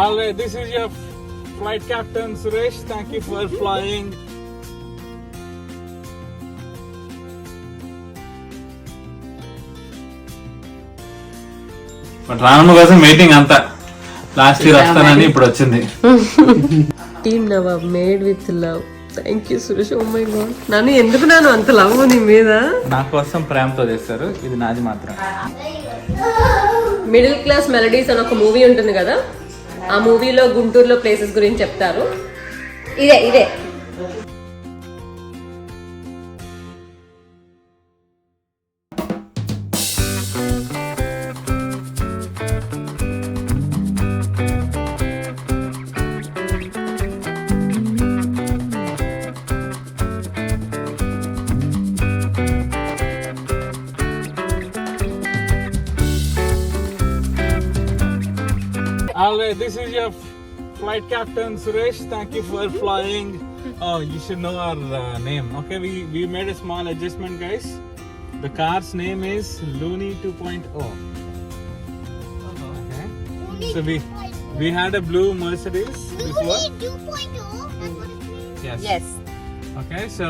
All right, this is your flight captain Suresh. Thank you for flying. But రానమ్మ కోసం waiting అంతా last year వస్తానని ఇప్పుడు వచ్చింది. Team Nawab made with love. Thank you Suresh. Oh my God, నన్ను ఎందుకు నాను అంత లవ్ నీ మీద? నా కోసం ప్రేమతో చేస్తారు, ఇది నాది మాత్రం. మిడిల్ క్లాస్ మెలడీస్ అని ఒక మూవీ ఉంటుంది కదా, ఆ మూవీలో గుంటూరులో ప్లేసెస్ గురించి చెప్తారు. ఇదే All right, this is your flight captain Suresh. Thank you for flying. Oh, you should know our name. Okay, we made a small adjustment, guys. The car's name is Looney 2.0. Okay. So we had a blue Mercedes before. Looney 2.0. That's what it means. Yes. Okay, so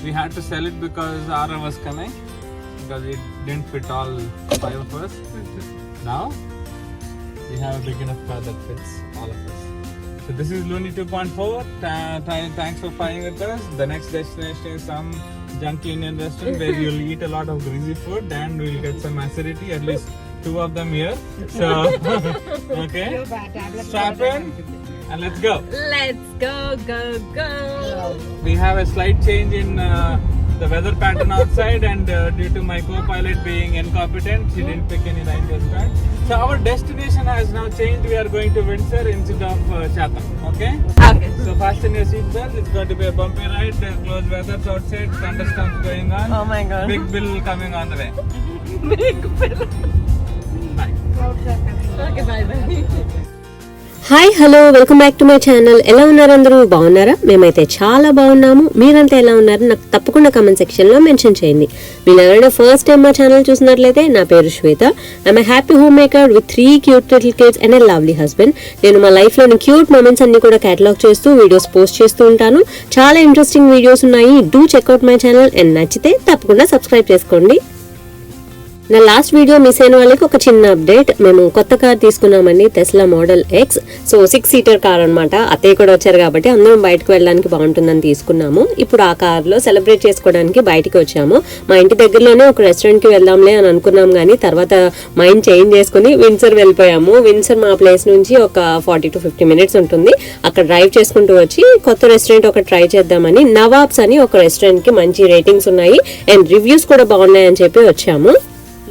we had to sell it because Ara was coming because it didn't fit all five of us. Now we have a big enough car that fits all of us. So this is Looney 2.4. Thanks for flying with us. The next destination is some junky Indian restaurant where you'll eat a lot of greasy food and we'll get some acidity, at least 2 of them here. So, okay, strap in and let's go. Let's go. We have a slight change in the weather pattern outside, and due to my co-pilot being incompetent, she didn't pick any line this time. So our destination has now changed. We are going to Windsor instead of Chatham. Okay? So fasten your seatbelt. It's going to be a bumpy ride. Close weather outside. Thunderstorms going on. Oh my god. Big bill coming on the way. Big bill. Bye. Okay, bye. Hi hello, welcome back to my channel. ఎలా ఉన్నారు అందరూ? బాగున్నారా? మేమైతే చాలా బాగున్నాము. మీరంతా ఎలా ఉన్నారు? నాకు తప్పకుండా కమెంట్ సెక్షన్లో మెన్షన్ చేయండి. మీరు ఎవరైనా ఫస్ట్ టైం మా ఛానల్ చూసినట్లయితే, నా పేరు Shweta. I'm happy homemaker with 3 cute little kids and a lovely husband. నేను మా లైఫ్లోని క్యూట్ మూమెంట్స్ అన్ని కూడా క్యాటలాగ్ చేస్తూ వీడియోస్ పోస్ట్ చేస్తూ ఉంటాను. చాలా ఇంట్రెస్టింగ్ వీడియోస్ ఉన్నాయి. Do checkout my channel and నచ్చితే తప్పకుండా సబ్స్క్రైబ్ చేసుకోండి. నా లాస్ట్ వీడియో మిస్ అయిన వాళ్ళకి ఒక చిన్న అప్డేట్. మేము కొత్త కార్ తీసుకున్నామండి, Tesla model X. So 6 seater car అనమాట. అత్తయ్య కూడా వచ్చారు కాబట్టి అందరం బయటకు వెళ్ళడానికి బాగుంటుందని తీసుకున్నాము. ఇప్పుడు ఆ కార్లో సెలబ్రేట్ చేసుకోవడానికి బయటికి వచ్చాము. మా ఇంటి దగ్గరలోనే ఒక రెస్టారెంట్కి వెళ్దాంలే అని అనుకున్నాం, కానీ తర్వాత మైండ్ చేంజ్ చేసుకుని విన్సర్ వెళ్ళిపోయాము. విన్సర్ మా ప్లేస్ నుంచి ఒక 40 to 50 minutes ఉంటుంది. అక్కడ డ్రైవ్ చేసుకుంటూ వచ్చి కొత్త రెస్టారెంట్ ఒకటి ట్రై చేద్దామని, నవాబ్స్ అని ఒక రెస్టారెంట్కి మంచి రేటింగ్స్ ఉన్నాయి అండ్ రివ్యూస్ కూడా బాగున్నాయని చెప్పి వచ్చాము.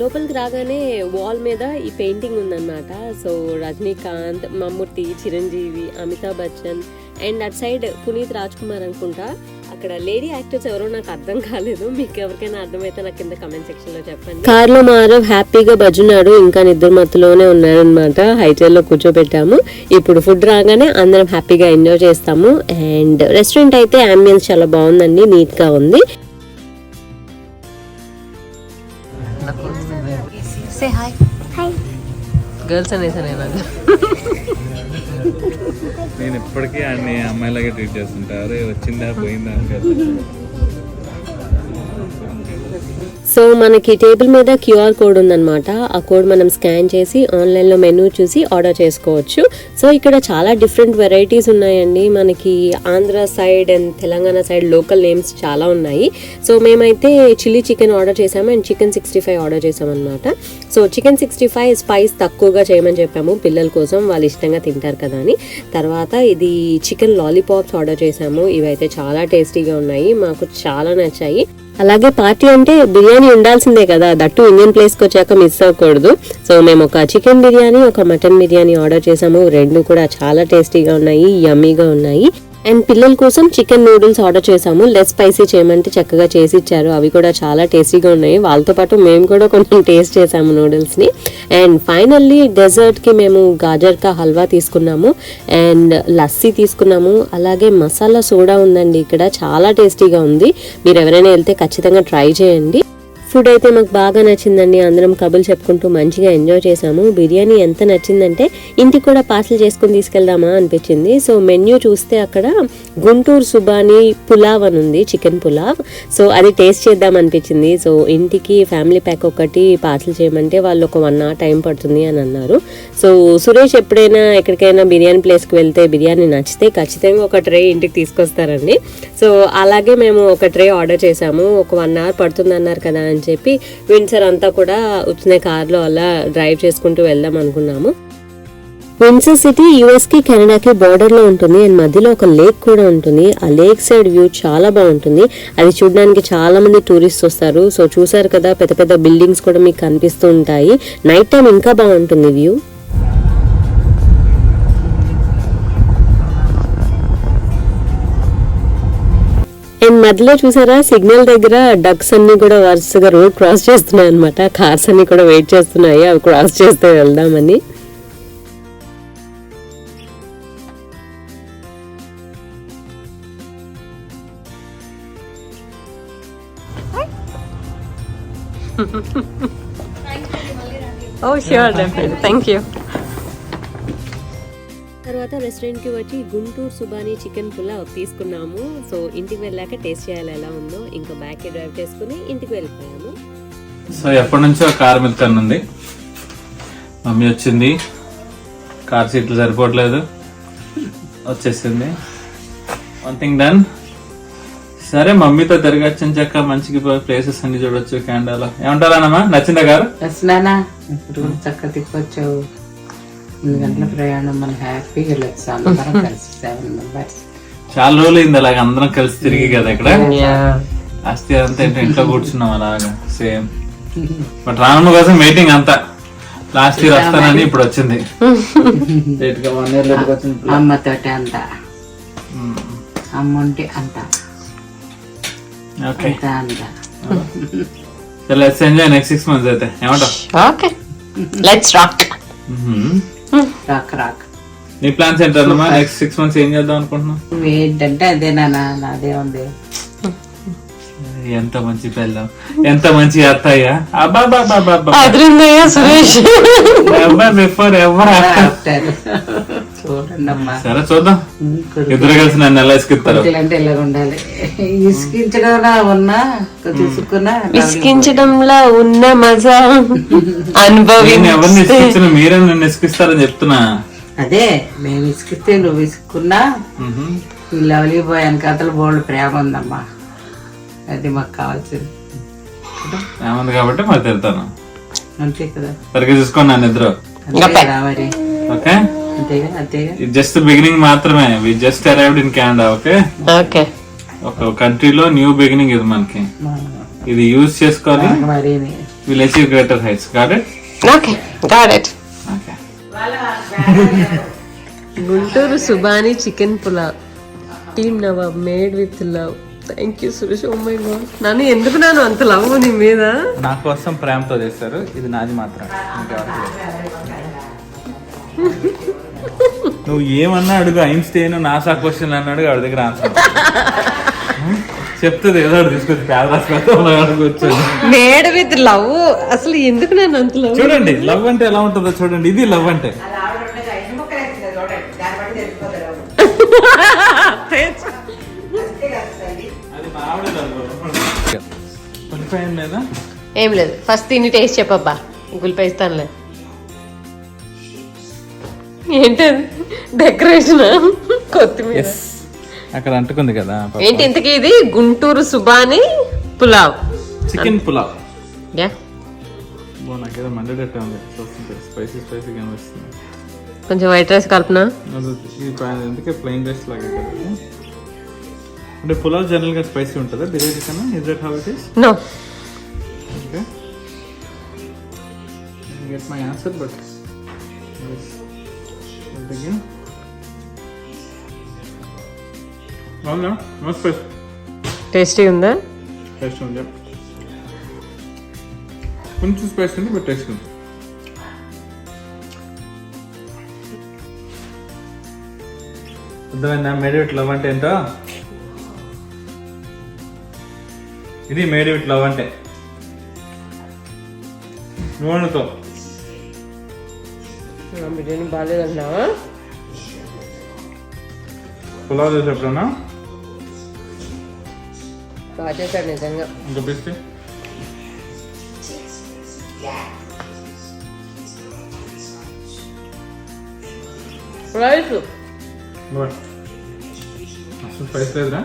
లోపలికి రాగానే వాల్ మీద ఈ పెయింటింగ్ ఉందన్నమాట. సో రజనీకాంత్, మమ్ముట్టి, చిరంజీవి, అమితాబ్ బచ్చన్ అండ్ అటు సైడ్ పునీత్ రాజ్ కుమార్ అనుకుంటా. అక్కడ లేడీ యాక్టర్స్ ఎవరో నాకు అర్థం కాలేదు. మీకు ఎవరికైనా అర్థమైతే నాకు కింద కమెంట్ సెక్షన్ లో చెప్పండి. కార్ లో మారవ్ హ్యాపీగా బజ్జున్నాడు, ఇంకా నిద్ర మత్తులోనే ఉన్నాడు అనమాట. హైచైర్ లో కూర్చోబెట్టాము. ఇప్పుడు ఫుడ్ రాగానే అందరం హ్యాపీగా ఎంజాయ్ చేస్తాము. అండ్ రెస్టారెంట్ అయితే అంబియన్స్ చాలా బాగుందండి, నీట్ గా ఉంది. Say hi. Hi. Girls అనేసాను నాకు. నేను ఇప్పటికీ అన్ని అమ్మాయిలాగే ట్రీట్ చేస్తుంటారు. వచ్చిందా పోయిందా అని. సో మనకి టేబుల్ మీద క్యూఆర్ కోడ్ ఉందన్నమాట. ఆ కోడ్ మనం స్కాన్ చేసి ఆన్లైన్లో మెనూ చూసి ఆర్డర్ చేసుకోవచ్చు. సో ఇక్కడ చాలా డిఫరెంట్ వెరైటీస్ ఉన్నాయండి. మనకి Andhra side and Telangana side local names చాలా ఉన్నాయి. సో మేమైతే చిల్లీ చికెన్ ఆర్డర్ చేసాము అండ్ చికెన్ 65 ఆర్డర్ చేసామన్నమాట. సో చికెన్ 65 స్పైస్ తక్కువగా చేయమని చెప్పాము పిల్లల కోసం, వాళ్ళు ఇష్టంగా తింటారు కదా అని. తర్వాత ఇది చికెన్ లాలీపాప్స్ ఆర్డర్ చేసాము. ఇవైతే చాలా టేస్టీగా ఉన్నాయి, మాకు చాలా నచ్చాయి. అలాగే పార్టీ అంటే బిర్యానీ ఉండాల్సిందే కదా, దట్టు ఇండియన్ ప్లేస్కి వచ్చాక మిస్ అవ్వకూడదు. సో మేము ఒక చికెన్ బిర్యానీ, ఒక మటన్ బిర్యానీ ఆర్డర్ చేసాము. రెండు కూడా చాలా టేస్టీగా ఉన్నాయి, యమ్మీగా ఉన్నాయి. అండ్ పిల్లల కోసం చికెన్ నూడిల్స్ ఆర్డర్ చేసాము. లెస్ స్పైసీ చేయమంటే చక్కగా చేసి ఇచ్చారు. అవి కూడా చాలా టేస్టీగా ఉన్నాయి. వాళ్ళతో పాటు మేము కూడా కొంచెం టేస్ట్ చేసాము నూడిల్స్ని. అండ్ ఫైనల్లీ డెజర్ట్కి మేము గాజర్ కా హల్వా తీసుకున్నాము అండ్ లస్సీ తీసుకున్నాము. అలాగే మసాలా సోడా ఉందండి ఇక్కడ, చాలా టేస్టీగా ఉంది. మీరు ఎవరైనా వెళ్తే ఖచ్చితంగా ట్రై చేయండి. ఫుడ్ అయితే మాకు బాగా నచ్చిందండి. అందరం కబుర్లు చెప్పుకుంటూ మంచిగా ఎంజాయ్ చేసాము. బిర్యానీ ఎంత నచ్చిందంటే ఇంటికి కూడా పార్సల్ చేసుకుని తీసుకెళ్దామా అనిపించింది. సో మెన్యూ చూస్తే అక్కడ గుంటూరు సుబానీ పులావ్ అని ఉంది, చికెన్ పులావ్. సో అది టేస్ట్ చేద్దాం అనిపించింది. సో ఇంటికి ఫ్యామిలీ ప్యాక్ ఒకటి పార్సల్ చేయమంటే వాళ్ళు ఒక 1 hour టైం పడుతుంది అని అన్నారు. సో సురేష్ ఎప్పుడైనా ఎక్కడికైనా బిర్యానీ ప్లేస్కి వెళ్తే బిర్యానీ నచ్చితే ఖచ్చితంగా ఒక ట్రే ఇంటికి తీసుకొస్తారండి. సో అలాగే మేము ఒక ట్రే ఆర్డర్ చేసాము. ఒక 1 hour పడుతుంది అన్నారు కదా అని చెప్పి విండ్సర్ అంతా కూడా వచ్చిన కార్లో అలా డ్రైవ్ చేసుకుంటూ వెళ్దాం అనుకున్నాము. విండ్సర్ సిటీ యుఎస్ కి కెనడాకి బార్డర్ లో ఉంటుంది అండ్ మధ్యలో ఒక లేక్ కూడా ఉంటుంది. ఆ లేక్ సైడ్ వ్యూ చాలా బాగుంటుంది. అది చూడడానికి చాలా మంది టూరిస్ట్ వస్తారు. సో చూసారు కదా, పెద్ద పెద్ద బిల్డింగ్స్ కూడా మీకు కనిపిస్తూ ఉంటాయి. నైట్ టైం ఇంకా బాగుంటుంది వ్యూ. అండ్ మధ్యలో చూసారా, సిగ్నల్ దగ్గర డక్స్ అన్ని కూడా వరుసగా రోడ్ క్రాస్ చేస్తున్నాయి అనమాట. కార్స్ అన్ని కూడా వెయిట్ చేస్తున్నాయి అవి క్రాస్ చేస్తే వెళ్దామని. Oh, sure, definitely. Thank you. తర్వాత రెస్టారెంట్కి వచ్చి గుంటూరు సుబానీ చికెన్ పులావ్ తీసుకున్నాము. సో ఇంటికి వెళ్ళాక టేస్ట్ చేయాలి ఎలా ఉందో. ఇంకా బ్యాక్ డ్రైవ్ చేసుకుని ఇంటికి వెళ్ళిపోయాము. సో ఎప్పటి నుంచో కార్ మీద కన్నుంది. మమ్మీ వచ్చింది, కార్ సీట్లు సరిపోవట్లేదు, వచ్చేసింది. 1 thing done. సరే మమ్మీతో తిరగచ్చు చక్క మంచిగా ప్లేసెస్ అన్ని చూడొచ్చు కెనడాలో. ఏమంటారానమ్మా, నచ్చిందా కారు? నచ్చినానా? ఇప్పుడు కూడా చక్కగా తిప్పొచ్చావు. 8 గంటల ప్రయాణం, మనం హ్యాపీగా వెళ్ళొచ్చు అందరం కలిసి 7 members. చాలా రోజులు అయింది అలాగ అందరం కలిసి తిరిగి కదా ఇక్కడ. ఆస్తి అంతా ఇంట్లో కూర్చున్నాం అలాగా సేమ్. బట్ రానున్న కోసం వెయిటింగ్ అంతా. లాస్ట్ ఇయర్ వస్తానని ఇప్పుడు వచ్చింది. అమ్మతోటి అంతా, అమ్మ ఉంటే అంతా ఓకే. అంతా. లెట్స్ ఎంజాయ్ నెక్స్ట్ 6 months అయితే. ఏమంటావు? Okay. Let's rock. Rock rock. నీ ప్లాన్స్ ఏంటమ్మా? నెక్స్ట్ 6 months ఏం చేద్దాం అనుకుంటున్నావు? ఏంటంటే అదేనా, నాదే ఉంది. ఎంత మంచి పిల్లం, ఎంత మంచి అత్తయ్య. అదిరిందయ్యా సురేష్. బిఫోర్ ఎవరు చూడండి అమ్మా. సరే చూద్దాం, ఇద్దరు కలిసి నన్ను ఎలా ఇసుకిస్తారు. అంటే ఇలాగ ఉండాలి. ఇసుకించడంలో ఉన్నా తీసుకున్నా, విసికించడంలో ఉన్న మజా నేను ఎవరిని ఇసుకించిన మీరే నన్ను ఇసుకిస్తారని చెప్తున్నా. అదే మేము ఇసుకిస్తే నువ్వు ఇసుకున్నా. ఈ లవ్లీ బాయ్ వెనకాతలు బోల్డ్ ప్రేమ ఉందమ్మా. అది మాకు కావాల్సింది. ఏముంది కాబట్టి మరి తిడతాను. అంతే కదా, సరిగ్గా చూసుకోండి నన్ను ఇద్దరు. అంతే కదా మరి. ఓకే, అంతేగా అంతేగా. ఇది జస్ట్ బిగినింగ్ మాత్రమే. We just arrived in Canada. Okay, okay. ఒక కంట్రీలో న్యూ బిగినింగ్ ఇది మనకి. ఇది యూజ్ చేసుకొని మరి will achieve greater heights. Got it? Okay, got it. Okay. Guntur Subani chicken pulao, team Nawab, made with love. Thank you Suresh. Oh my God, నన్ను ఎందుకు నాను అంత లవ్ నీ మీద? నా కోసం ప్రేమతో చేస్తారు. ఇది నాది మాత్రం. నువ్వు ఏమన్నా అడుగు, ఐన్స్టైన్ నాసా క్వశ్చన్ అన్నాడు, వాడి దగ్గర ఆన్సర్ చెప్తుంది. ఏదో తీసుకొచ్చి పేద అడుగుచ్చు. మేడ్ విత్ లవ్, అసలు ఎందుకు నన్ను అంత లవ్? చూడండి లవ్ అంటే ఎలా ఉంటుందో చూడండి. ఇది లవ్ అంటే. లేదా ఏం లేదు, ఫస్ట్ తిని టేస్ట్ చెప్పబ్బా, గుల్పై ఇస్తానులే. ఏంటది, డెకరేషన్? కొత్తిమీర అక్కడ అంటుకుంది కదా. ఏంటి ఇంతకీ? ఇది గుంటూరు సుబానీ పులావ్, చికెన్ పులావ్. యా, నాకేదో మండేటట్టు ఉంది. స్పైసీ స్పైసీగా అనిపిస్తుంది. కొంచెం వైట్ రైస్ కలుపునా? ఎందుకే ప్లెయిన్ రైస్ లాగా కదా. అంటే పులావ్ జనరల్ గా స్పైసీ ఉంటుందా బిర్యానీ కన్నా? Is that how it is? No. Okay, I get my answer, but yes. Begin. No, no spice. Tasty ఉందా? టేస్ట్ ఉంది, కొంచెం స్పైస్ ఉంది, బట్ టేస్ట్ ఉంది. అర్థమైందా మేడ్ విత్ లవ్ అంటే ఏంటో? ఇది మేడ్ విత్ లవ్ అంటే నూనెతో బిర్యానీ బాగాలేదన్నావా? పులావ్ చేసేప్పుడన్నా బాగా చేశాడు నిజంగా. ఇంకా పిస్తే రైస్ అసలు స్పైస్ లేదురా.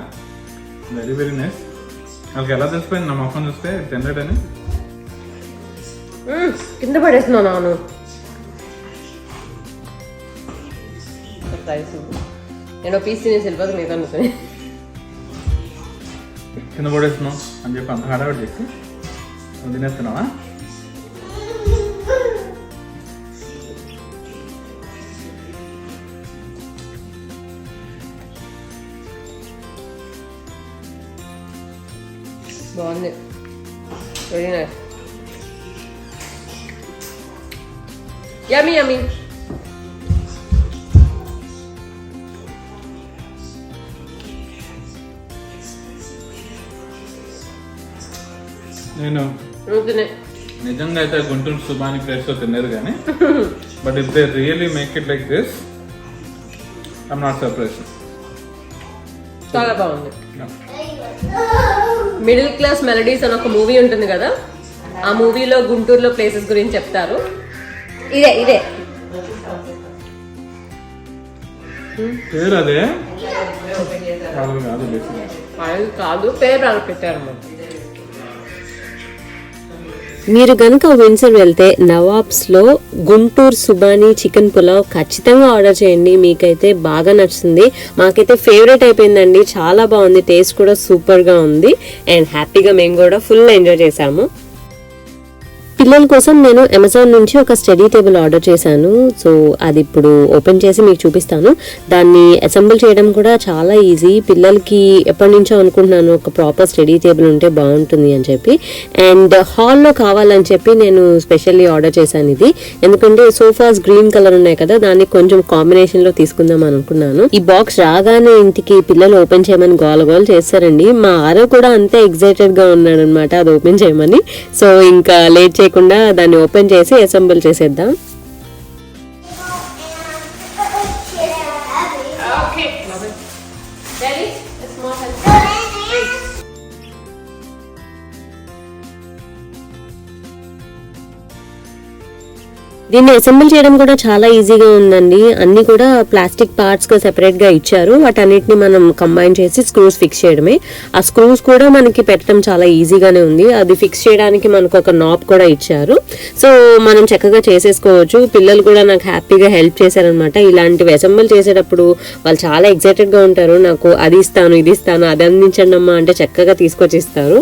Very very nice. వాళ్ళకి ఎలా తెలిసిపోయింది నా మొహం చూస్తే తినలేడని? కింద పడేస్తున్నావు నాను. రైస్ నేను పీస్ తినేసి వెళ్ళిపోతుంది మిగతా అనుకుని కింద పడేస్తున్నావు అని చెప్పి అంత హడావిడి చేసి నువ్వు తినేస్తున్నావా? బాగుంది. Very nice. Yummy yummy. నేను నిజంగా అయితే గుంటూరు సుబాని ప్లేస్లో తినేది కానీ but if they really make it like this I'm not surprise. చాలా బాగుంది. మిడిల్ క్లాస్ మెలడీస్ అని ఒక మూవీ ఉంటుంది కదా, ఆ మూవీలో గుంటూరులో ప్లేసెస్ గురించి చెప్తారు. ఇదే ఇదే పేరు అదే కాదు, పేరు అలా పెట్టారు. మీరు గనుక విన్సర్ వెళ్తే నవాబ్స్లో గుంటూరు సుబానీ చికెన్ పులావ్ ఖచ్చితంగా ఆర్డర్ చేయండి. మీకైతే బాగా నచ్చుతుంది. మాకైతే ఫేవరెట్ అయిపోయిందండి. చాలా బాగుంది, టేస్ట్ కూడా సూపర్గా ఉంది అండ్ హ్యాపీగా మేము కూడా ఫుల్ ఎంజాయ్ చేసాము. పిల్లల కోసం నేను అమెజాన్ నుంచి ఒక స్టడీ టేబుల్ ఆర్డర్ చేశాను. సో అది ఇప్పుడు ఓపెన్ చేసి మీకు చూపిస్తాను. దాన్ని అసెంబుల్ చేయడం కూడా చాలా ఈజీ. పిల్లలకి ఎప్పటి నుంచో అనుకుంటున్నాను ఒక ప్రాపర్ స్టడీ టేబుల్ ఉంటే బాగుంటుంది అని చెప్పి. అండ్ హాల్లో కావాలని చెప్పి నేను స్పెషల్లీ ఆర్డర్ చేశాను ఇది. ఎందుకంటే సోఫాస్ గ్రీన్ కలర్ ఉన్నాయి కదా, దాన్ని కొంచెం కాంబినేషన్ లో తీసుకుందాం అనుకున్నాను. ఈ బాక్స్ రాగానే ఇంటికి పిల్లలు ఓపెన్ చేయమని గోల చేశారండి. మా ఆరో కూడా అంతే ఎక్సైటెడ్ గా ఉన్నాడు అనమాట అది ఓపెన్ చేయమని. సో ఇంకా లేట్ చేయకుండా దాన్ని ఓపెన్ చేసి అసెంబుల్ చేసేద్దాం. దీన్ని అసెంబుల్ చేయడం కూడా చాలా ఈజీగా ఉందండి. అన్ని కూడా ప్లాస్టిక్ పార్ట్స్ గా సెపరేట్ గా ఇచ్చారు. వాటన్నిటిని మనం కంబైన్ చేసి స్క్రూస్ ఫిక్స్ చేయడమే. ఆ స్క్రూస్ కూడా మనకి పెట్టడం చాలా ఈజీగానే ఉంది. అది ఫిక్స్ చేయడానికి మనకు ఒక నాబ్ కూడా ఇచ్చారు. సో మనం చక్కగా చేసేసుకోవచ్చు. పిల్లలు కూడా నాకు హ్యాపీగా హెల్ప్ చేశారనమాట. ఇలాంటివి అసెంబుల్ చేసేటప్పుడు వాళ్ళు చాలా ఎక్సైటెడ్ గా ఉంటారు. నాకు అది ఇస్తాను ఇది ఇస్తాను అది అందించండి అమ్మా అంటే చక్కగా తీసుకొచ్చి ఇస్తారు.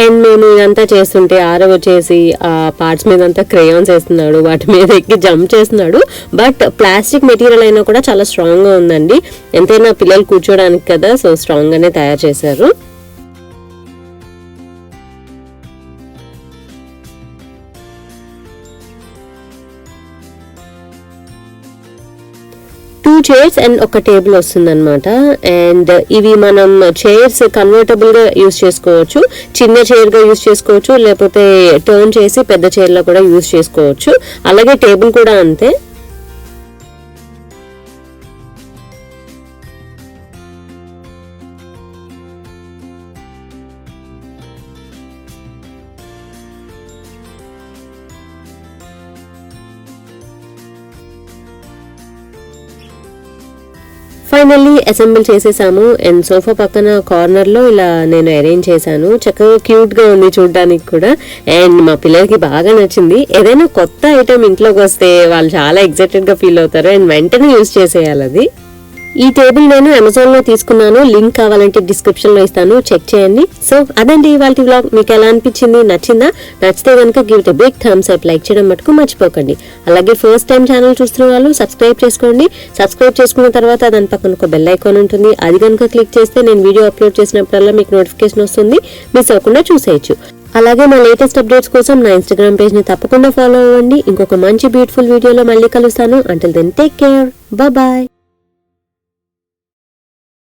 అండ్ మేము ఇదంతా చేస్తుంటే ఆరవ వచ్చేసి ఆ పార్ట్స్ మీద అంతా క్రేయాన్స్ వేస్తున్నాడు, వాటి మీద ఎక్కి జంప్ చేస్తున్నాడు. బట్ ప్లాస్టిక్ మెటీరియల్ అయినా కూడా చాలా స్ట్రాంగ్ గా ఉందండి. ఎంతైనా పిల్లలు కూర్చోడానికి కదా, సో స్ట్రాంగ్ గానే తయారు చేశారు. చైర్స్ అండ్ ఒక టేబుల్ వస్తుంది అనమాట. అండ్ ఇవి మనం చైర్స్ కన్వర్టబుల్ గా యూజ్ చేసుకోవచ్చు. చిన్న చైర్ గా యూజ్ చేసుకోవచ్చు, లేకపోతే టర్న్ చేసి పెద్ద చైర్ లో కూడా యూజ్ చేసుకోవచ్చు. అలాగే టేబుల్ కూడా అంతే. ఫైనల్లీ అసెంబుల్ చేసేసాము. అండ్ సోఫా పక్కన కార్నర్ లో ఇలా నేను అరేంజ్ చేశాను. చక్కగా క్యూట్ గా ఉంది చూడడానికి కూడా. అండ్ మా పిల్లలకి బాగా నచ్చింది. ఏదైనా కొత్త ఐటమ్ ఇంట్లోకి వస్తే వాళ్ళు చాలా ఎక్సైటెడ్ గా ఫీల్ అవుతారు అండ్ వెంటనే యూజ్ చేసేయాలి అది. ఈ టేబుల్ నేను అమెజాన్ లో తీసుకున్నాను. లింక్ కావాలంటే డిస్క్రిప్షన్ లో ఇస్తాను, చెక్ చేయండి. సో అదండి ఇవాళ వ్లాగ్. మీకు ఎలా అనిపించింది? నచ్చిందా? నచ్చితే కనుక give it a big thumbs up. Like చేయడం మటుకు మర్చిపోకండి. అలాగే ఫస్ట్ టైం ఛానల్ చూస్తున్న వాళ్ళు సబ్స్క్రైబ్ చేసుకోండి. సబ్స్క్రైబ్ చేసుకున్న తర్వాత దాని పక్కన ఒక బెల్ ఐకాన్ ఉంటుంది. అది కనుక క్లిక్ చేస్తే నేను వీడియో అప్లోడ్ చేసినప్పుడల్లా మీకు నోటిఫికేషన్ వస్తుంది. మిస్ అవ్వకుండా చూసేయచ్చు. అలాగే మా లేటెస్ట్ అప్డేట్స్ కోసం నా ఇన్స్టాగ్రామ్ పేజ్ ని తప్పకుండా ఫాలో అవ్వండి. ఇంకొక మంచి బ్యూటిఫుల్ వీడియోలో మళ్ళీ కలుస్తాను. Until then take care. Bye.